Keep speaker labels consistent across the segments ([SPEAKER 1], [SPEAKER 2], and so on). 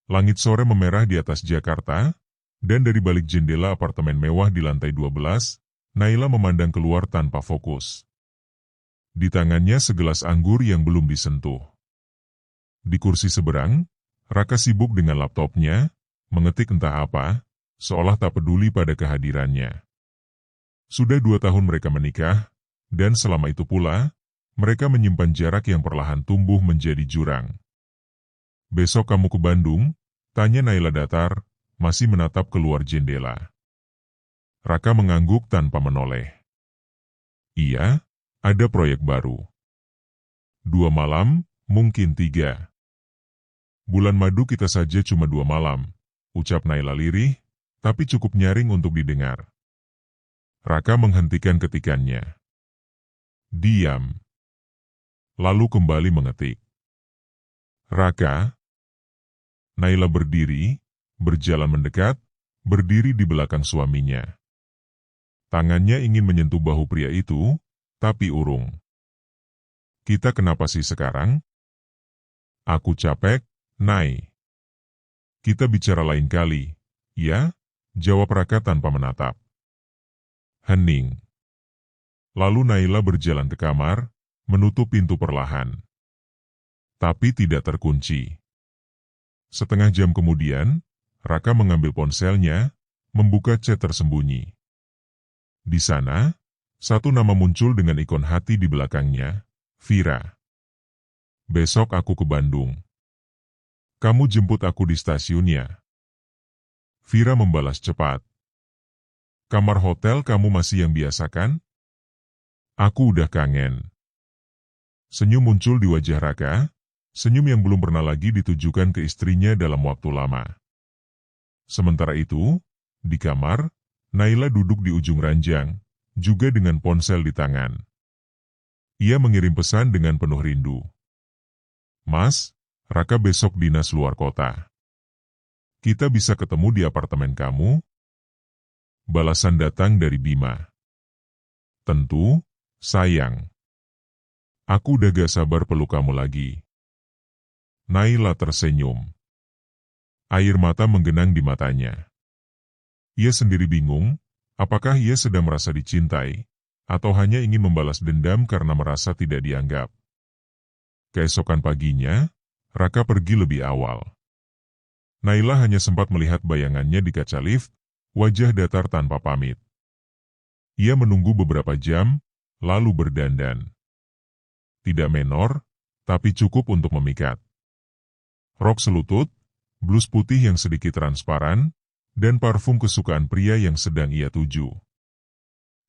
[SPEAKER 1] Langit sore memerah di atas Jakarta, dan dari balik jendela apartemen mewah di lantai 12, Naila memandang keluar tanpa fokus. Di tangannya segelas anggur yang belum disentuh. Di kursi seberang, Raka sibuk dengan laptopnya, mengetik entah apa, seolah tak peduli pada kehadirannya. Sudah 2 tahun mereka menikah, dan selama itu pula, mereka menyimpan jarak yang perlahan tumbuh menjadi jurang. "Besok kamu ke Bandung?" tanya Naila datar, masih menatap keluar jendela. Raka mengangguk tanpa menoleh. "Iya, ada proyek baru. 2 malam, mungkin 3. Bulan madu kita saja cuma 2 malam, ucap Naila lirih, tapi cukup nyaring untuk didengar. Raka menghentikan ketikannya. Diam. Lalu kembali mengetik. Raka. Naila berdiri, berjalan mendekat, berdiri di belakang suaminya. Tangannya ingin menyentuh bahu pria itu, tapi urung. Kita kenapa sih sekarang? Aku capek, Nay. Kita bicara lain kali, ya? Jawab Raka tanpa menatap. Hening. Lalu Naila berjalan ke kamar, menutup pintu perlahan. Tapi tidak terkunci. Setengah jam kemudian, Raka mengambil ponselnya, membuka chat tersembunyi. Di sana, satu nama muncul dengan ikon hati di belakangnya, Vira. Besok aku ke Bandung. Kamu jemput aku di stasiunnya. Vira membalas cepat. Kamar hotel kamu masih yang biasa kan? Aku udah kangen. Senyum muncul di wajah Raka, senyum yang belum pernah lagi ditujukan ke istrinya dalam waktu lama. Sementara itu, di kamar, Naila duduk di ujung ranjang, juga dengan ponsel di tangan. Ia mengirim pesan dengan penuh rindu. Mas, Raka besok dinas luar kota. Kita bisa ketemu di apartemen kamu? Balasan datang dari Bima. Tentu, sayang. Aku udah gak sabar peluk kamu lagi. Naila tersenyum. Air mata menggenang di matanya. Ia sendiri bingung, apakah ia sedang merasa dicintai, atau hanya ingin membalas dendam karena merasa tidak dianggap. Keesokan paginya, Raka pergi lebih awal. Naila hanya sempat melihat bayangannya di kaca lift, wajah datar tanpa pamit. Ia menunggu beberapa jam, lalu berdandan. Tidak menor, tapi cukup untuk memikat. Rok selutut, blus putih yang sedikit transparan, dan parfum kesukaan pria yang sedang ia tuju.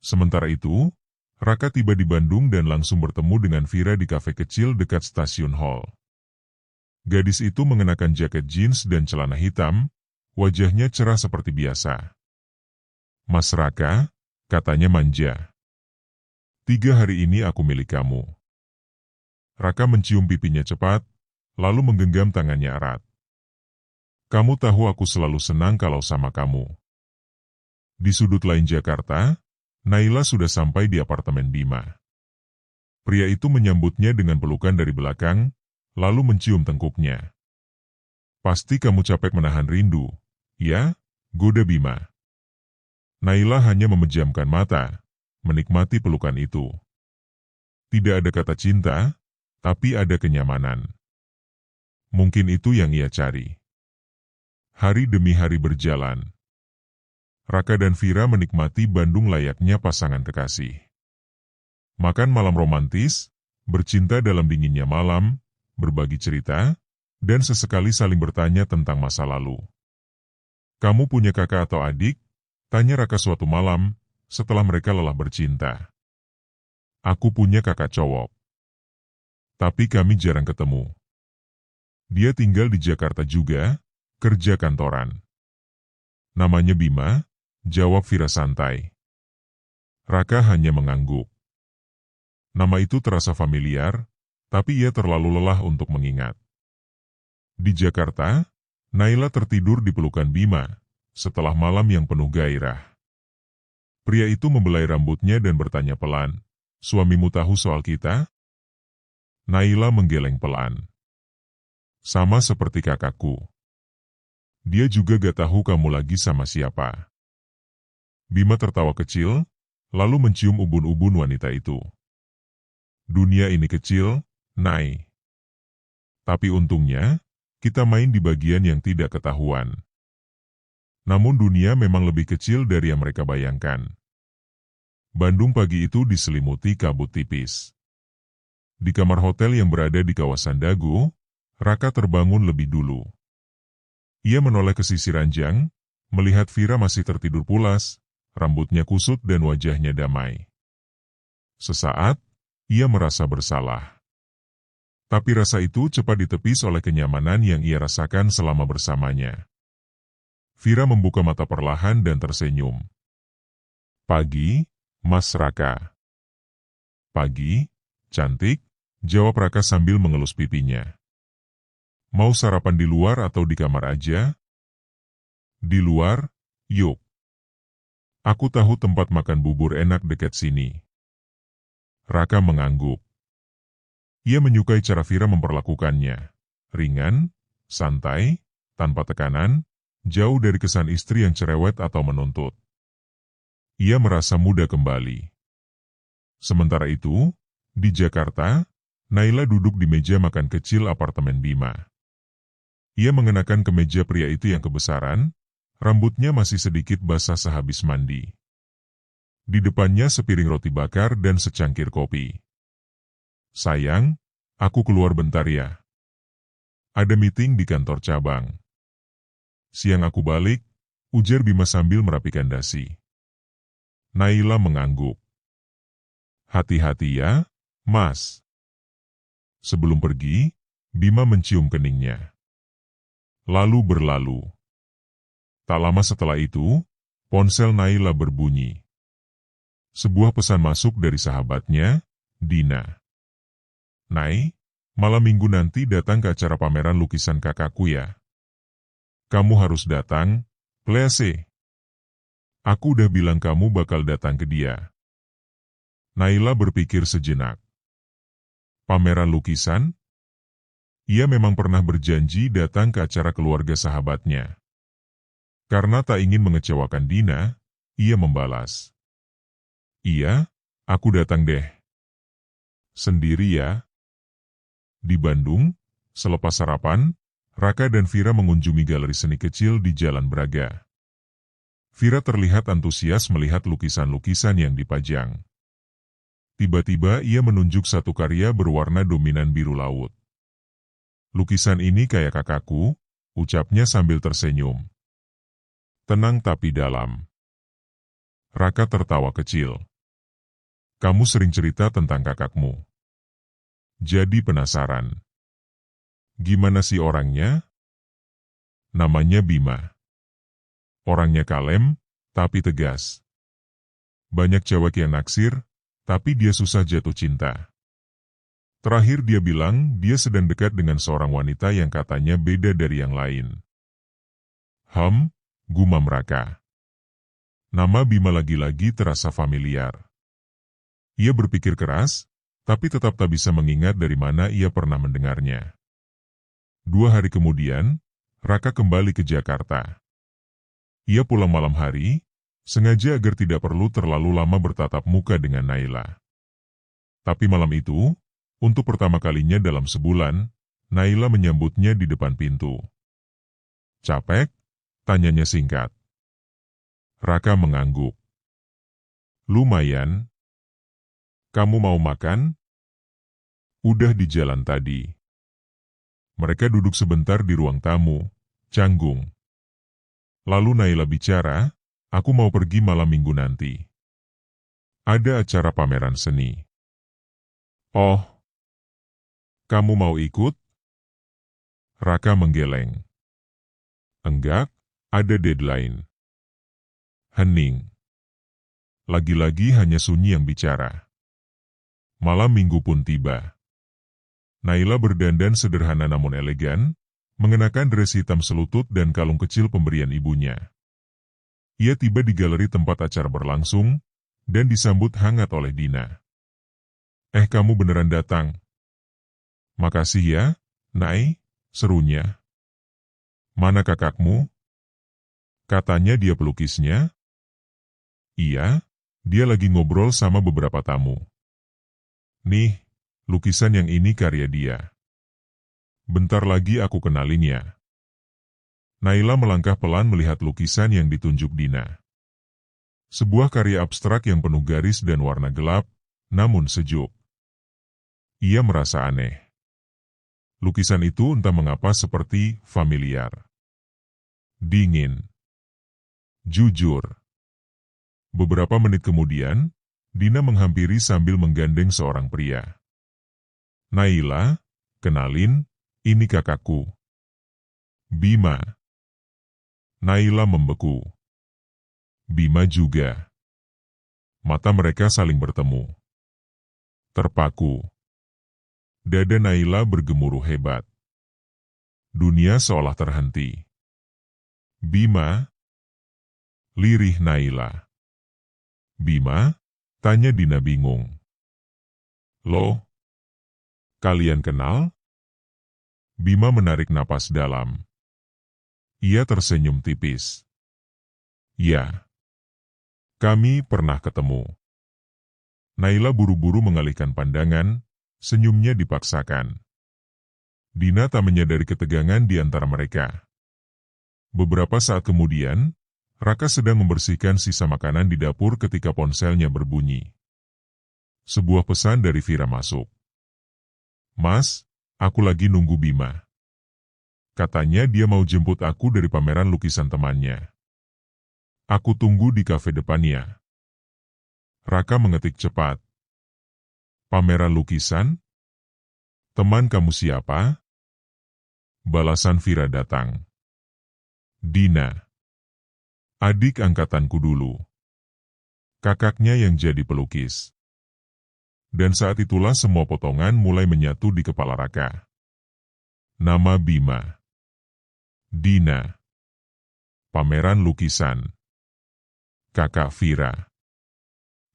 [SPEAKER 1] Sementara itu, Raka tiba di Bandung dan langsung bertemu dengan Vira di kafe kecil dekat stasiun Hall. Gadis itu mengenakan jaket jeans dan celana hitam, wajahnya cerah seperti biasa. Mas Raka, katanya manja. 3 hari ini aku milik kamu. Raka mencium pipinya cepat, lalu menggenggam tangannya erat. Kamu tahu aku selalu senang kalau sama kamu. Di sudut lain Jakarta, Naila sudah sampai di apartemen Bima. Pria itu menyambutnya dengan pelukan dari belakang, lalu mencium tengkuknya. Pasti kamu capek menahan rindu, ya? Goda Bima. Naila hanya memejamkan mata, menikmati pelukan itu. Tidak ada kata cinta, tapi ada kenyamanan. Mungkin itu yang ia cari. Hari demi hari berjalan. Raka dan Vira menikmati Bandung layaknya pasangan kekasih. Makan malam romantis, bercinta dalam dinginnya malam, berbagi cerita, dan sesekali saling bertanya tentang masa lalu. Kamu punya kakak atau adik? Tanya Raka suatu malam, setelah mereka lelah bercinta. Aku punya kakak cowok. Tapi kami jarang ketemu. Dia tinggal di Jakarta juga, kerja kantoran. Namanya Bima, jawab Vira santai. Raka hanya mengangguk. Nama itu terasa familiar, tapi ia terlalu lelah untuk mengingat. Di Jakarta, Naila tertidur di pelukan Bima, setelah malam yang penuh gairah. Pria itu membelai rambutnya dan bertanya pelan, suamimu tahu soal kita? Naila menggeleng pelan. Sama seperti kakakku. Dia juga gak tahu kamu lagi sama siapa. Bima tertawa kecil, lalu mencium ubun-ubun wanita itu. Dunia ini kecil, Nai. Tapi untungnya, kita main di bagian yang tidak ketahuan. Namun dunia memang lebih kecil dari yang mereka bayangkan. Bandung pagi itu diselimuti kabut tipis. Di kamar hotel yang berada di kawasan Dago, Raka terbangun lebih dulu. Ia menoleh ke sisi ranjang, melihat Vira masih tertidur pulas, rambutnya kusut dan wajahnya damai. Sesaat, ia merasa bersalah. Tapi rasa itu cepat ditepis oleh kenyamanan yang ia rasakan selama bersamanya. Vira membuka mata perlahan dan tersenyum. Pagi, Mas Raka. Pagi, cantik, jawab Raka sambil mengelus pipinya. Mau sarapan di luar atau di kamar aja? Di luar, yuk. Aku tahu tempat makan bubur enak dekat sini. Raka mengangguk. Ia menyukai cara Vira memperlakukannya. Ringan, santai, tanpa tekanan, jauh dari kesan istri yang cerewet atau menuntut. Ia merasa muda kembali. Sementara itu, di Jakarta, Naila duduk di meja makan kecil apartemen Bima. Ia mengenakan kemeja pria itu yang kebesaran, rambutnya masih sedikit basah sehabis mandi. Di depannya sepiring roti bakar dan secangkir kopi. Sayang, aku keluar bentar ya. Ada meeting di kantor cabang. Siang aku balik, ujar Bima sambil merapikan dasi. Naila mengangguk. Hati-hati ya, Mas. Sebelum pergi, Bima mencium keningnya. Lalu berlalu. Tak lama setelah itu, ponsel Naila berbunyi. Sebuah pesan masuk dari sahabatnya, Dina. Nai, malam minggu nanti datang ke acara pameran lukisan kakakku ya. Kamu harus datang, please. Aku udah bilang kamu bakal datang ke dia. Naila berpikir sejenak. Pameran lukisan? Ia memang pernah berjanji datang ke acara keluarga sahabatnya. Karena tak ingin mengecewakan Dina, ia membalas. Iya, aku datang deh. Sendiri ya? Di Bandung, selepas sarapan, Raka dan Vira mengunjungi galeri seni kecil di Jalan Braga. Vira terlihat antusias melihat lukisan-lukisan yang dipajang. Tiba-tiba ia menunjuk satu karya berwarna dominan biru laut. Lukisan ini kayak kakakku, ucapnya sambil tersenyum. Tenang tapi dalam. Raka tertawa kecil. Kamu sering cerita tentang kakakmu. Jadi penasaran. Gimana sih orangnya? Namanya Bima. Orangnya kalem, tapi tegas. Banyak cewek yang naksir, tapi dia susah jatuh cinta. Terakhir dia bilang dia sedang dekat dengan seorang wanita yang katanya beda dari yang lain. Gumam Raka. Nama Bima lagi-lagi terasa familiar. Ia berpikir keras, tapi tetap tak bisa mengingat dari mana ia pernah mendengarnya. 2 hari kemudian, Raka kembali ke Jakarta. Ia pulang malam hari, sengaja agar tidak perlu terlalu lama bertatap muka dengan Naila. Tapi malam itu, untuk pertama kalinya dalam sebulan, Naila menyambutnya di depan pintu. Capek? Tanyanya singkat. Raka mengangguk. Lumayan. Kamu mau makan? Udah di jalan tadi. Mereka duduk sebentar di ruang tamu, canggung. Lalu Naila bicara, aku mau pergi malam minggu nanti. Ada acara pameran seni. Oh, kamu mau ikut? Raka menggeleng. Enggak, ada deadline. Hening. Lagi-lagi hanya sunyi yang bicara. Malam minggu pun tiba. Naila berdandan sederhana namun elegan, mengenakan dres hitam selutut dan kalung kecil pemberian ibunya. Ia tiba di galeri tempat acara berlangsung, dan disambut hangat oleh Dina. Kamu beneran datang? Makasih ya, Nai, serunya. Mana kakakmu? Katanya dia pelukisnya? Iya, dia lagi ngobrol sama beberapa tamu. Nih, lukisan yang ini karya dia. Bentar lagi aku kenalinnya. Naila melangkah pelan melihat lukisan yang ditunjuk Dina. Sebuah karya abstrak yang penuh garis dan warna gelap, namun sejuk. Ia merasa aneh. Lukisan itu entah mengapa seperti familiar. Dingin. Jujur. Beberapa menit kemudian, Dina menghampiri sambil menggandeng seorang pria. Naila, kenalin, ini kakakku. Bima. Naila membeku. Bima juga. Mata mereka saling bertemu. Terpaku. Dada Naila bergemuruh hebat. Dunia seolah terhenti. Bima. Lirih Naila. Bima? Tanya Dina bingung. Loh? Kalian kenal? Bima menarik napas dalam. Ia tersenyum tipis. Ya. Kami pernah ketemu. Naila buru-buru mengalihkan pandangan, senyumnya dipaksakan. Dina tak menyadari ketegangan di antara mereka. Beberapa saat kemudian, Raka sedang membersihkan sisa makanan di dapur ketika ponselnya berbunyi. Sebuah pesan dari Vira masuk. Mas, aku lagi nunggu Bima. Katanya dia mau jemput aku dari pameran lukisan temannya. Aku tunggu di kafe depannya. Raka mengetik cepat. Pameran lukisan? Teman kamu siapa? Balasan Vira datang. Dina. Adik angkatanku dulu. Kakaknya yang jadi pelukis. Dan saat itulah semua potongan mulai menyatu di kepala Raka. Nama Bima. Dina. Pameran lukisan. Kakak Vira.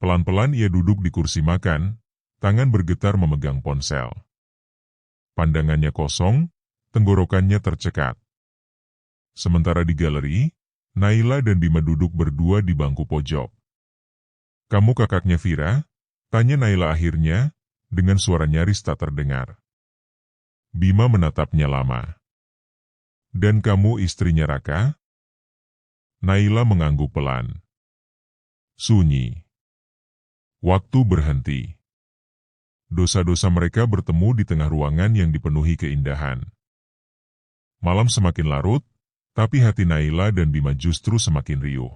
[SPEAKER 1] Pelan-pelan ia duduk di kursi makan, tangan bergetar memegang ponsel. Pandangannya kosong, tenggorokannya tercekat. Sementara di galeri, Naila dan Bima duduk berdua di bangku pojok. Kamu kakaknya Vira? Tanya Naila akhirnya, dengan suara nyaris tak terdengar. Bima menatapnya lama. Dan kamu istrinya Raka? Naila mengangguk pelan. Sunyi. Waktu berhenti. Dosa-dosa mereka bertemu di tengah ruangan yang dipenuhi keindahan. Malam semakin larut, tapi hati Naila dan Bima justru semakin riuh.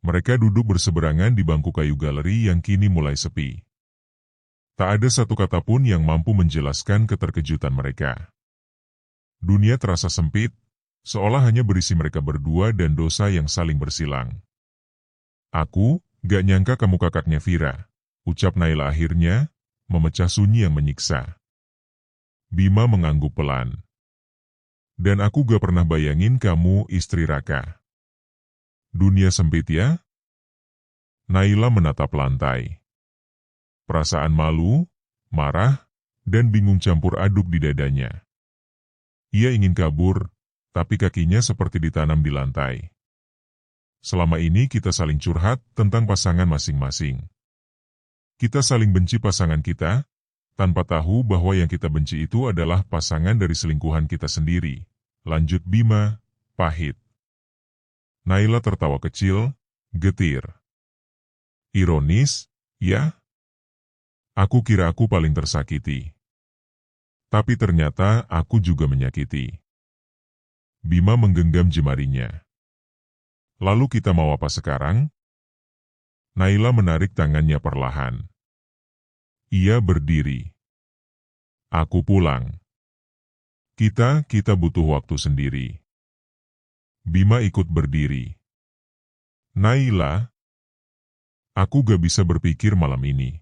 [SPEAKER 1] Mereka duduk berseberangan di bangku kayu galeri yang kini mulai sepi. Tak ada satu kata pun yang mampu menjelaskan keterkejutan mereka. Dunia terasa sempit, seolah hanya berisi mereka berdua dan dosa yang saling bersilang. Aku, gak nyangka kamu kakaknya Vira, ucap Naila akhirnya, memecah sunyi yang menyiksa. Bima mengangguk pelan. Dan aku gak pernah bayangin kamu istri Raka. Dunia sempit ya? Naila menatap lantai. Perasaan malu, marah, dan bingung campur aduk di dadanya. Ia ingin kabur, tapi kakinya seperti ditanam di lantai. Selama ini kita saling curhat tentang pasangan masing-masing. Kita saling benci pasangan kita, tanpa tahu bahwa yang kita benci itu adalah pasangan dari selingkuhan kita sendiri. Lanjut Bima, pahit. Naila tertawa kecil, getir. Ironis, ya? Aku kira aku paling tersakiti. Tapi ternyata aku juga menyakiti. Bima menggenggam jemarinya. Lalu kita mau apa sekarang? Naila menarik tangannya perlahan. Ia berdiri. Aku pulang. Kita butuh waktu sendiri. Bima ikut berdiri. Naila, aku gak bisa berpikir malam ini.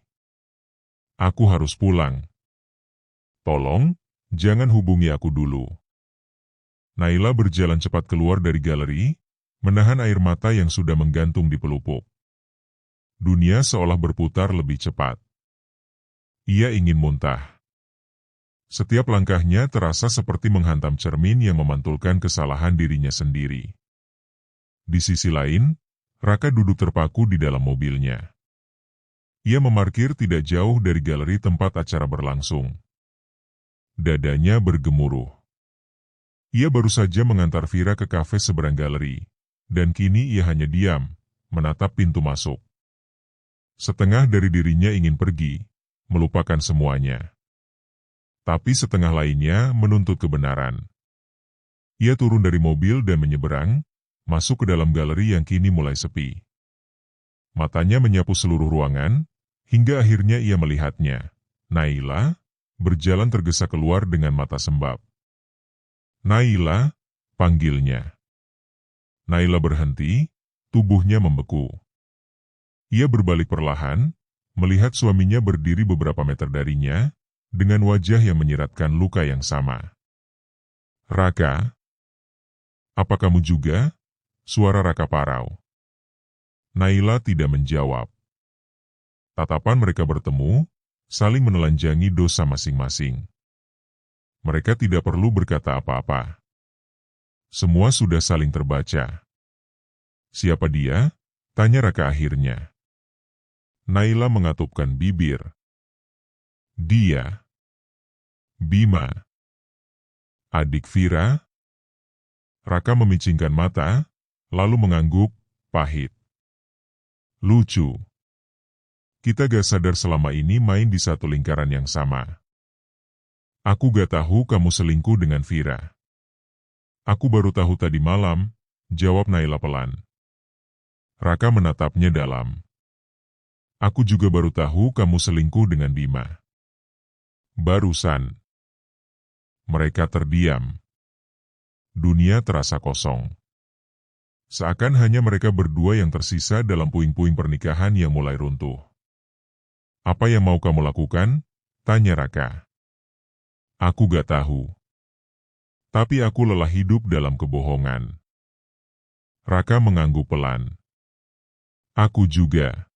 [SPEAKER 1] Aku harus pulang. Tolong, jangan hubungi aku dulu. Naila berjalan cepat keluar dari galeri, menahan air mata yang sudah menggantung di pelupuk. Dunia seolah berputar lebih cepat. Ia ingin muntah. Setiap langkahnya terasa seperti menghantam cermin yang memantulkan kesalahan dirinya sendiri. Di sisi lain, Raka duduk terpaku di dalam mobilnya. Ia memarkir tidak jauh dari galeri tempat acara berlangsung. Dadanya bergemuruh. Ia baru saja mengantar Vira ke kafe seberang galeri, dan kini ia hanya diam, menatap pintu masuk. Setengah dari dirinya ingin pergi, melupakan semuanya. Tapi setengah lainnya menuntut kebenaran. Ia turun dari mobil dan menyeberang, masuk ke dalam galeri yang kini mulai sepi. Matanya menyapu seluruh ruangan, hingga akhirnya ia melihatnya. Naila berjalan tergesa keluar dengan mata sembab. Naila, panggilnya. Naila berhenti, tubuhnya membeku. Ia berbalik perlahan, melihat suaminya berdiri beberapa meter darinya, dengan wajah yang menyiratkan luka yang sama. Raka, apa kamu juga? Suara Raka parau. Naila tidak menjawab. Tatapan mereka bertemu, saling menelanjangi dosa masing-masing. Mereka tidak perlu berkata apa-apa. Semua sudah saling terbaca. Siapa dia? Tanya Raka akhirnya. Naila mengatupkan bibir. Dia. Bima. Adik Vira. Raka memicingkan mata, lalu mengangguk, pahit. Lucu. Kita gak sadar selama ini main di satu lingkaran yang sama. Aku gak tahu kamu selingkuh dengan Vira. Aku baru tahu tadi malam, jawab Naila pelan. Raka menatapnya dalam. Aku juga baru tahu kamu selingkuh dengan Bima. Barusan. Mereka terdiam. Dunia terasa kosong. Seakan hanya mereka berdua yang tersisa dalam puing-puing pernikahan yang mulai runtuh. Apa yang mau kamu lakukan? Tanya Raka. Aku gak tahu. Tapi aku lelah hidup dalam kebohongan. Raka mengangguk pelan. Aku juga.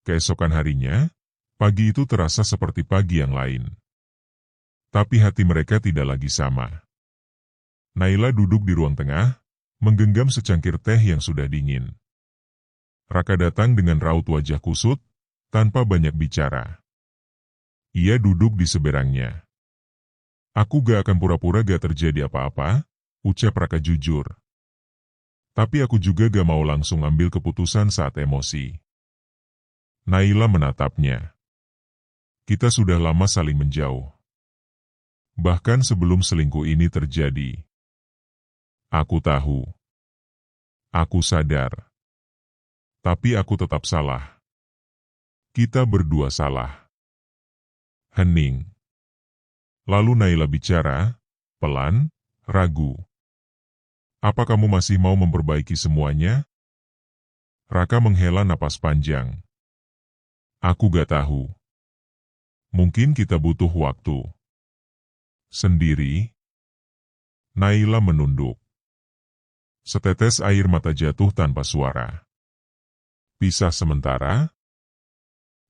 [SPEAKER 1] Keesokan harinya, pagi itu terasa seperti pagi yang lain. Tapi hati mereka tidak lagi sama. Naila duduk di ruang tengah, menggenggam secangkir teh yang sudah dingin. Raka datang dengan raut wajah kusut, tanpa banyak bicara. Ia duduk di seberangnya. Aku gak akan pura-pura gak terjadi apa-apa, ucap Raka jujur. Tapi aku juga gak mau langsung ambil keputusan saat emosi. Naila menatapnya. Kita sudah lama saling menjauh. Bahkan sebelum selingkuh ini terjadi. Aku tahu. Aku sadar. Tapi aku tetap salah. Kita berdua salah. Hening. Lalu Naila bicara, pelan, ragu. Apa kamu masih mau memperbaiki semuanya? Raka menghela napas panjang. Aku gak tahu. Mungkin kita butuh waktu. Sendiri. Naila menunduk. Setetes air mata jatuh tanpa suara. Pisah sementara?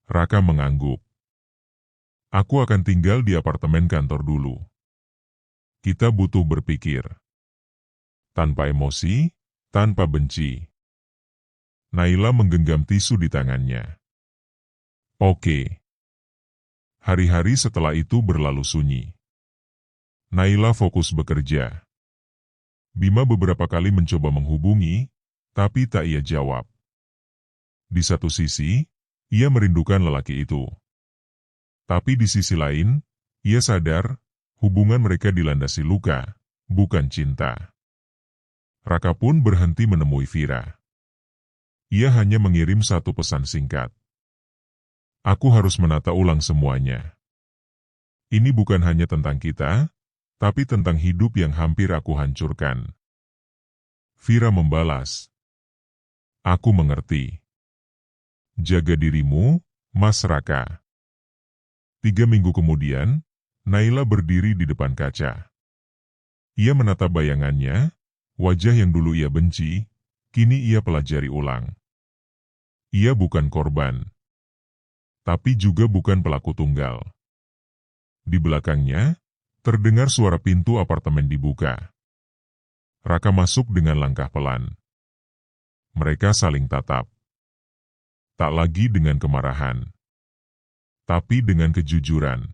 [SPEAKER 1] Raka mengangguk. Aku akan tinggal di apartemen kantor dulu. Kita butuh berpikir. Tanpa emosi, tanpa benci. Naila menggenggam tisu di tangannya. Oke. Hari-hari setelah itu berlalu sunyi. Naila fokus bekerja. Bima beberapa kali mencoba menghubungi, tapi tak ia jawab. Di satu sisi, ia merindukan lelaki itu. Tapi di sisi lain, ia sadar, hubungan mereka dilandasi luka, bukan cinta. Raka pun berhenti menemui Vira. Ia hanya mengirim satu pesan singkat. Aku harus menata ulang semuanya. Ini bukan hanya tentang kita, tapi tentang hidup yang hampir aku hancurkan. Vira membalas. Aku mengerti. Jaga dirimu, Mas Raka. 3 minggu kemudian, Naila berdiri di depan kaca. Ia menatap bayangannya, wajah yang dulu ia benci, kini ia pelajari ulang. Ia bukan korban, tapi juga bukan pelaku tunggal. Di belakangnya, terdengar suara pintu apartemen dibuka. Raka masuk dengan langkah pelan. Mereka saling tatap. Tak lagi dengan kemarahan, tapi dengan kejujuran.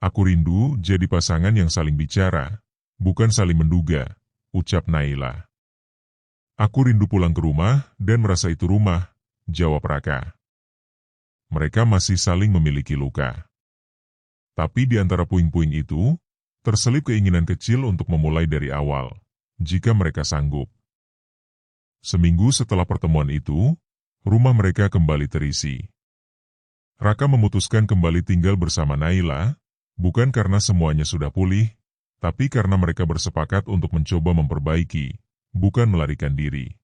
[SPEAKER 1] Aku rindu jadi pasangan yang saling bicara, bukan saling menduga, ucap Naila. Aku rindu pulang ke rumah dan merasa itu rumah, jawab Raka. Mereka masih saling memiliki luka. Tapi di antara puing-puing itu, terselip keinginan kecil untuk memulai dari awal, jika mereka sanggup. Seminggu setelah pertemuan itu, rumah mereka kembali terisi. Raka memutuskan kembali tinggal bersama Naila, bukan karena semuanya sudah pulih, tapi karena mereka bersepakat untuk mencoba memperbaiki, bukan melarikan diri.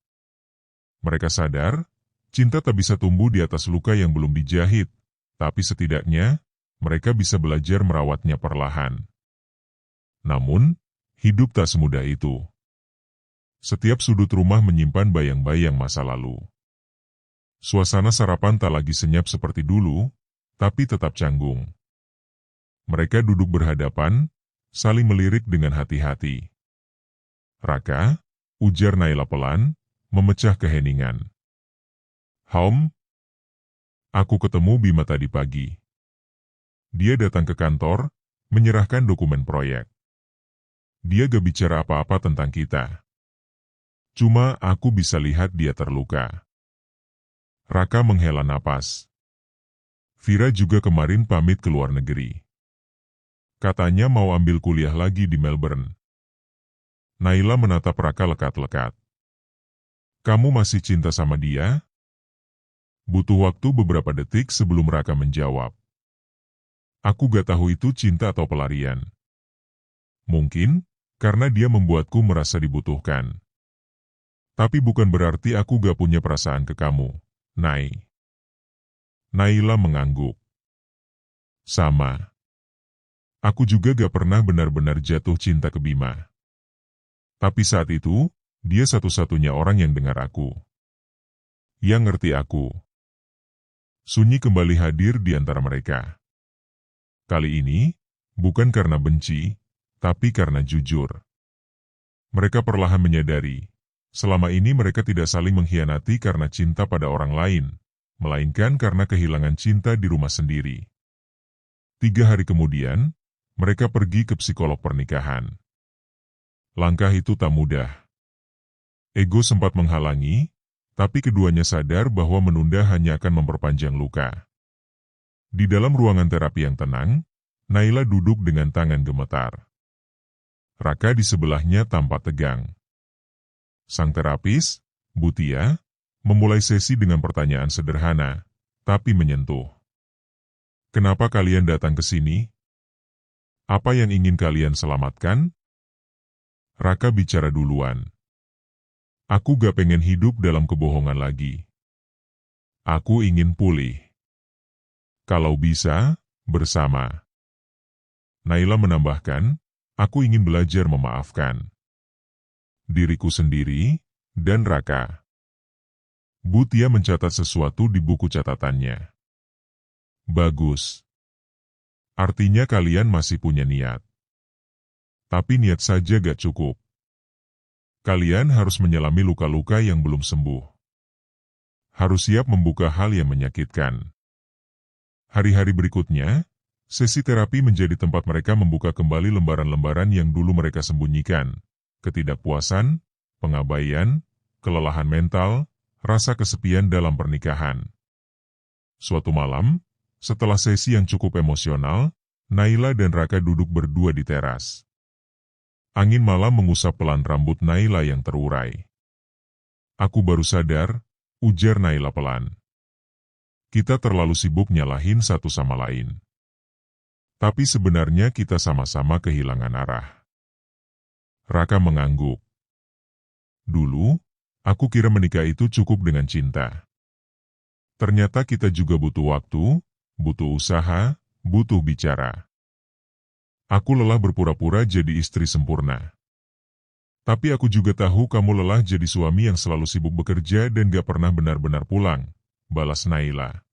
[SPEAKER 1] Mereka sadar, cinta tak bisa tumbuh di atas luka yang belum dijahit, tapi setidaknya, mereka bisa belajar merawatnya perlahan. Namun, hidup tak semudah itu. Setiap sudut rumah menyimpan bayang-bayang masa lalu. Suasana sarapan tak lagi senyap seperti dulu, tapi tetap canggung. Mereka duduk berhadapan, saling melirik dengan hati-hati. Raka, ujar Naila pelan, memecah keheningan. Aku ketemu Bima tadi pagi. Dia datang ke kantor, menyerahkan dokumen proyek. Dia gak bicara apa-apa tentang kita. Cuma aku bisa lihat dia terluka. Raka menghela napas. Vira juga kemarin pamit ke luar negeri. Katanya mau ambil kuliah lagi di Melbourne. Naila menatap Raka lekat-lekat. Kamu masih cinta sama dia? Butuh waktu beberapa detik sebelum Raka menjawab. Aku gak tahu itu cinta atau pelarian. Mungkin, karena dia membuatku merasa dibutuhkan. Tapi bukan berarti aku gak punya perasaan ke kamu, Nay. Naila mengangguk. Sama. Aku juga gak pernah benar-benar jatuh cinta ke Bima. Tapi saat itu, dia satu-satunya orang yang dengar aku. Yang ngerti aku. Sunyi kembali hadir di antara mereka. Kali ini, bukan karena benci, tapi karena jujur. Mereka perlahan menyadari, selama ini mereka tidak saling mengkhianati karena cinta pada orang lain, melainkan karena kehilangan cinta di rumah sendiri. 3 hari kemudian, mereka pergi ke psikolog pernikahan. Langkah itu tak mudah. Ego sempat menghalangi, tapi keduanya sadar bahwa menunda hanya akan memperpanjang luka. Di dalam ruangan terapi yang tenang, Naila duduk dengan tangan gemetar. Raka di sebelahnya tampak tegang. Sang terapis, Butia, memulai sesi dengan pertanyaan sederhana, tapi menyentuh. Kenapa kalian datang ke sini? Apa yang ingin kalian selamatkan? Raka bicara duluan. Aku gak pengen hidup dalam kebohongan lagi. Aku ingin pulih. Kalau bisa, bersama. Naila menambahkan, aku ingin belajar memaafkan. Diriku sendiri, dan Raka. Butia mencatat sesuatu di buku catatannya. Bagus. Artinya kalian masih punya niat. Tapi niat saja gak cukup. Kalian harus menyelami luka-luka yang belum sembuh. Harus siap membuka hal yang menyakitkan. Hari-hari berikutnya, sesi terapi menjadi tempat mereka membuka kembali lembaran-lembaran yang dulu mereka sembunyikan. Ketidakpuasan, pengabaian, kelelahan mental, rasa kesepian dalam pernikahan. Suatu malam, setelah sesi yang cukup emosional, Naila dan Raka duduk berdua di teras. Angin malam mengusap pelan rambut Naila yang terurai. Aku baru sadar, ujar Naila pelan. Kita terlalu sibuk nyalahin satu sama lain. Tapi sebenarnya kita sama-sama kehilangan arah. Raka mengangguk. Dulu, aku kira menikah itu cukup dengan cinta. Ternyata kita juga butuh waktu, butuh usaha, butuh bicara. Aku lelah berpura-pura jadi istri sempurna. Tapi aku juga tahu kamu lelah jadi suami yang selalu sibuk bekerja dan gak pernah benar-benar pulang, balas Naila.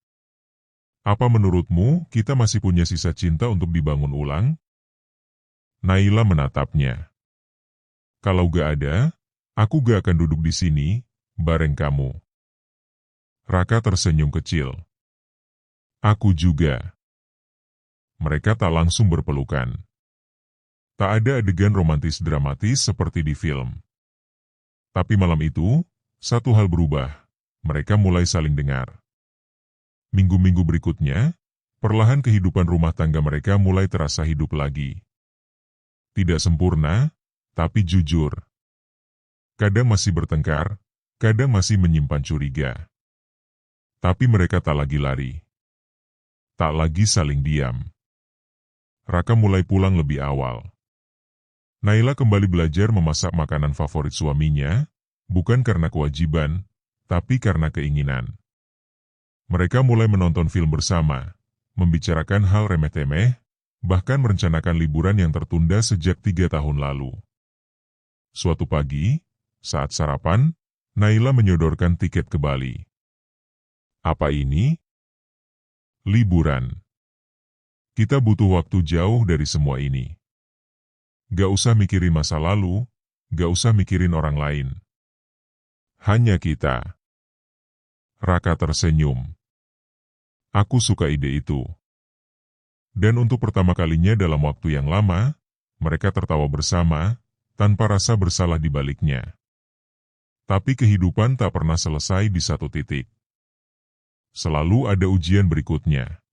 [SPEAKER 1] Apa menurutmu kita masih punya sisa cinta untuk dibangun ulang? Naila menatapnya. Kalau gak ada, aku gak akan duduk di sini, bareng kamu. Raka tersenyum kecil. Aku juga. Mereka tak langsung berpelukan. Tak ada adegan romantis dramatis seperti di film. Tapi malam itu, satu hal berubah. Mereka mulai saling dengar. Minggu-minggu berikutnya, perlahan kehidupan rumah tangga mereka mulai terasa hidup lagi. Tidak sempurna, tapi jujur. Kadang masih bertengkar, kadang masih menyimpan curiga. Tapi mereka tak lagi lari. Tak lagi saling diam. Raka mulai pulang lebih awal. Naila kembali belajar memasak makanan favorit suaminya, bukan karena kewajiban, tapi karena keinginan. Mereka mulai menonton film bersama, membicarakan hal remeh-temeh, bahkan merencanakan liburan yang tertunda sejak 3 tahun lalu. Suatu pagi, saat sarapan, Naila menyodorkan tiket ke Bali. Apa ini? Liburan. Kita butuh waktu jauh dari semua ini. Gak usah mikirin masa lalu, gak usah mikirin orang lain. Hanya kita. Raka tersenyum. Aku suka ide itu. Dan untuk pertama kalinya dalam waktu yang lama, mereka tertawa bersama, tanpa rasa bersalah di baliknya. Tapi kehidupan tak pernah selesai di satu titik. Selalu ada ujian berikutnya.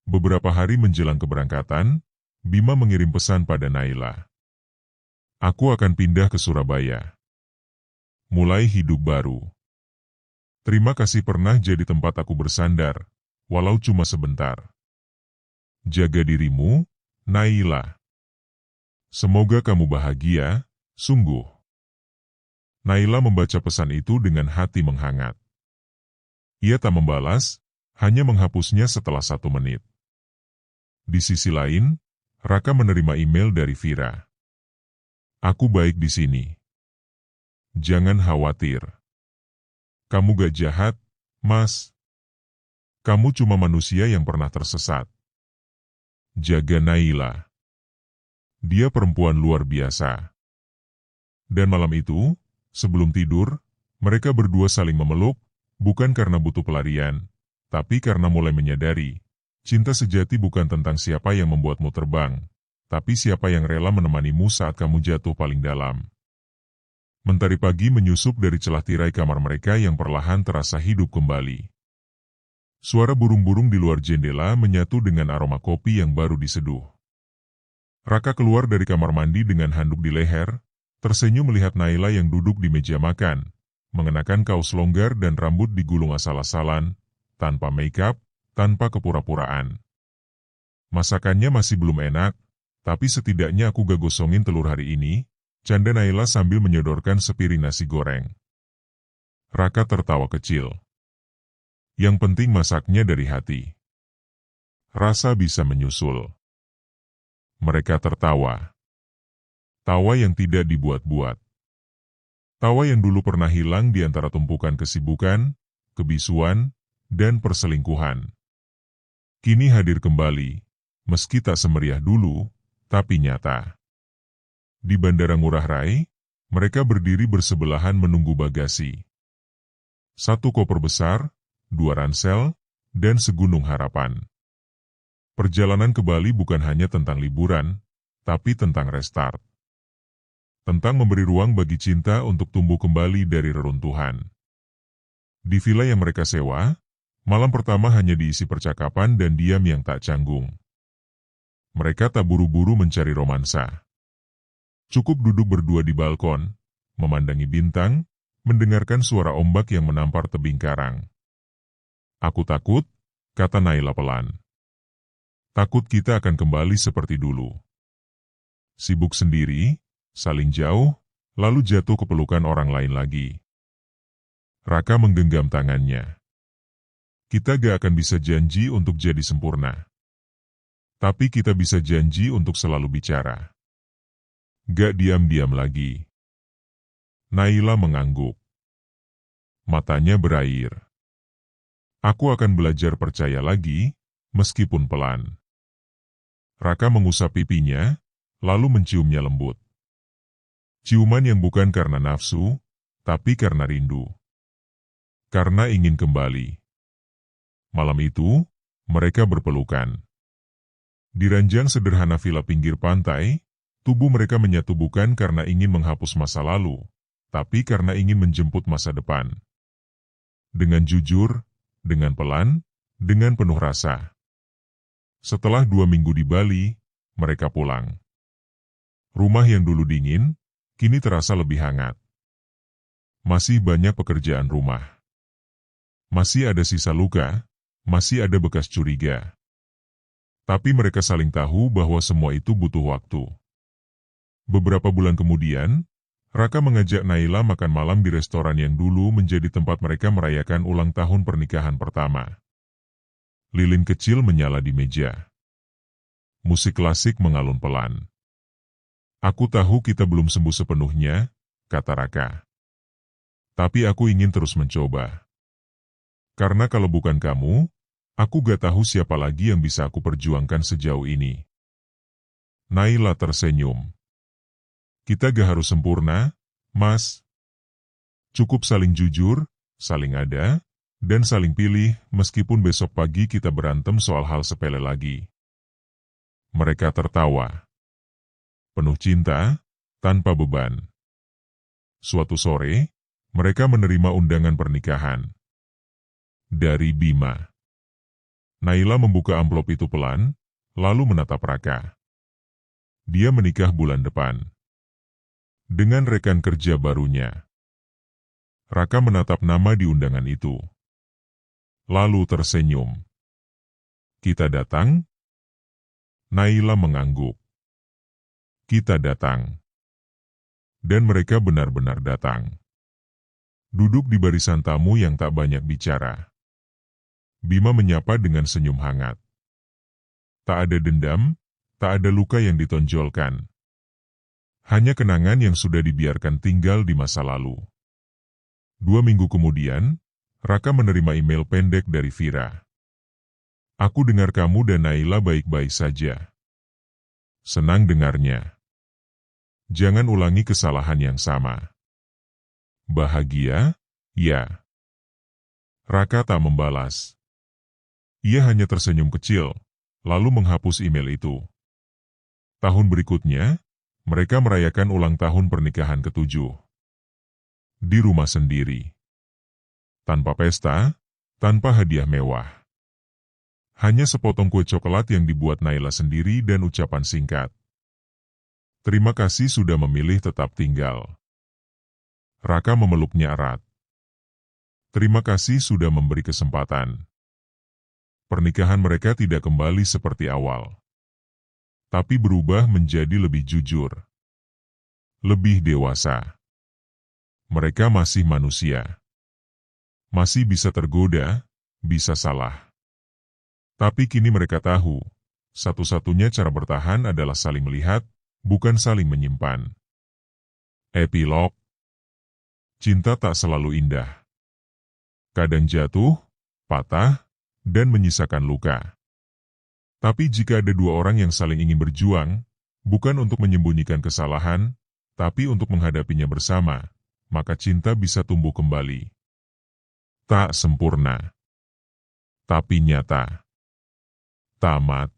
[SPEAKER 1] Beberapa hari menjelang keberangkatan, Bima mengirim pesan pada Naila. Aku akan pindah ke Surabaya. Mulai hidup baru. Terima kasih pernah jadi tempat aku bersandar, walau cuma sebentar. Jaga dirimu, Naila. Semoga kamu bahagia, sungguh. Naila membaca pesan itu dengan hati menghangat. Ia tak membalas, hanya menghapusnya setelah 1 menit. Di sisi lain, Raka menerima email dari Vira. Aku baik di sini. Jangan khawatir. Kamu gak jahat, Mas. Kamu cuma manusia yang pernah tersesat. Jaga Naila. Dia perempuan luar biasa. Dan malam itu, sebelum tidur, mereka berdua saling memeluk, bukan karena butuh pelarian, tapi karena mulai menyadari, cinta sejati bukan tentang siapa yang membuatmu terbang, tapi siapa yang rela menemanimu saat kamu jatuh paling dalam. Mentari pagi menyusup dari celah tirai kamar mereka yang perlahan terasa hidup kembali. Suara burung-burung di luar jendela menyatu dengan aroma kopi yang baru diseduh. Raka keluar dari kamar mandi dengan handuk di leher, tersenyum melihat Naila yang duduk di meja makan, mengenakan kaos longgar dan rambut digulung asal-asalan, tanpa make-up, tanpa kepura-puraan. Masakannya masih belum enak, tapi setidaknya aku gak gosongin telur hari ini, canda Naila sambil menyodorkan sepiring nasi goreng. Raka tertawa kecil. Yang penting masaknya dari hati. Rasa bisa menyusul. Mereka tertawa. Tawa yang tidak dibuat-buat. Tawa yang dulu pernah hilang di antara tumpukan kesibukan, kebisuan, dan perselingkuhan. Kini hadir kembali, meski tak semeriah dulu, tapi nyata. Di Bandara Ngurah Rai, mereka berdiri bersebelahan menunggu bagasi. 1 koper besar, 2 ransel, dan segunung harapan. Perjalanan ke Bali bukan hanya tentang liburan, tapi tentang restart. Tentang memberi ruang bagi cinta untuk tumbuh kembali dari reruntuhan. Di villa yang mereka sewa, malam pertama hanya diisi percakapan dan diam yang tak canggung. Mereka tak buru-buru mencari romansa. Cukup duduk berdua di balkon, memandangi bintang, mendengarkan suara ombak yang menampar tebing karang. Aku takut, kata Naila pelan. Takut kita akan kembali seperti dulu. Sibuk sendiri, saling jauh, lalu jatuh ke pelukan orang lain lagi. Raka menggenggam tangannya. Kita gak akan bisa janji untuk jadi sempurna. Tapi kita bisa janji untuk selalu bicara. Gak diam-diam lagi. Naila mengangguk. Matanya berair. Aku akan belajar percaya lagi, meskipun pelan. Raka mengusap pipinya, lalu menciumnya lembut. Ciuman yang bukan karena nafsu, tapi karena rindu. Karena ingin kembali. Malam itu, mereka berpelukan. Di ranjang sederhana villa pinggir pantai, tubuh mereka menyatu bukan karena ingin menghapus masa lalu, tapi karena ingin menjemput masa depan. Dengan jujur, dengan pelan, dengan penuh rasa. Setelah 2 minggu di Bali, mereka pulang. Rumah yang dulu dingin, kini terasa lebih hangat. Masih banyak pekerjaan rumah. Masih ada sisa luka, masih ada bekas curiga. Tapi mereka saling tahu bahwa semua itu butuh waktu. Beberapa bulan kemudian, Raka mengajak Naila makan malam di restoran yang dulu menjadi tempat mereka merayakan ulang tahun pernikahan pertama. Lilin kecil menyala di meja. Musik klasik mengalun pelan. Aku tahu kita belum sembuh sepenuhnya, kata Raka. Tapi aku ingin terus mencoba. Karena kalau bukan kamu, aku gak tahu siapa lagi yang bisa aku perjuangkan sejauh ini. Naila tersenyum. Kita gak harus sempurna, Mas. Cukup saling jujur, saling ada, dan saling pilih meskipun besok pagi kita berantem soal hal sepele lagi. Mereka tertawa. Penuh cinta, tanpa beban. Suatu sore, mereka menerima undangan pernikahan. Dari Bima. Naila membuka amplop itu pelan, lalu menatap Raka. Dia menikah bulan depan. Dengan rekan kerja barunya. Raka menatap nama di undangan itu. Lalu tersenyum. Kita datang? Naila mengangguk. Kita datang. Dan mereka benar-benar datang. Duduk di barisan tamu yang tak banyak bicara. Bima menyapa dengan senyum hangat. Tak ada dendam, tak ada luka yang ditonjolkan. Hanya kenangan yang sudah dibiarkan tinggal di masa lalu. 2 minggu kemudian, Raka menerima email pendek dari Vira. Aku dengar kamu dan Naila baik-baik saja. Senang dengarnya. Jangan ulangi kesalahan yang sama. Bahagia? Ya. Raka tak membalas. Ia hanya tersenyum kecil, lalu menghapus email itu. Tahun berikutnya, mereka merayakan ulang tahun pernikahan ke-7. Di rumah sendiri. Tanpa pesta, tanpa hadiah mewah. Hanya sepotong kue coklat yang dibuat Naila sendiri dan ucapan singkat. Terima kasih sudah memilih tetap tinggal. Raka memeluknya erat. Terima kasih sudah memberi kesempatan. Pernikahan mereka tidak kembali seperti awal. Tapi berubah menjadi lebih jujur. Lebih dewasa. Mereka masih manusia. Masih bisa tergoda, bisa salah. Tapi kini mereka tahu, satu-satunya cara bertahan adalah saling melihat, bukan saling menyimpan. Epilog. Cinta tak selalu indah. Kadang jatuh, patah, dan menyisakan luka. Tapi jika ada 2 orang yang saling ingin berjuang, bukan untuk menyembunyikan kesalahan, tapi untuk menghadapinya bersama, maka cinta bisa tumbuh kembali. Tak sempurna, tapi nyata. Tamat.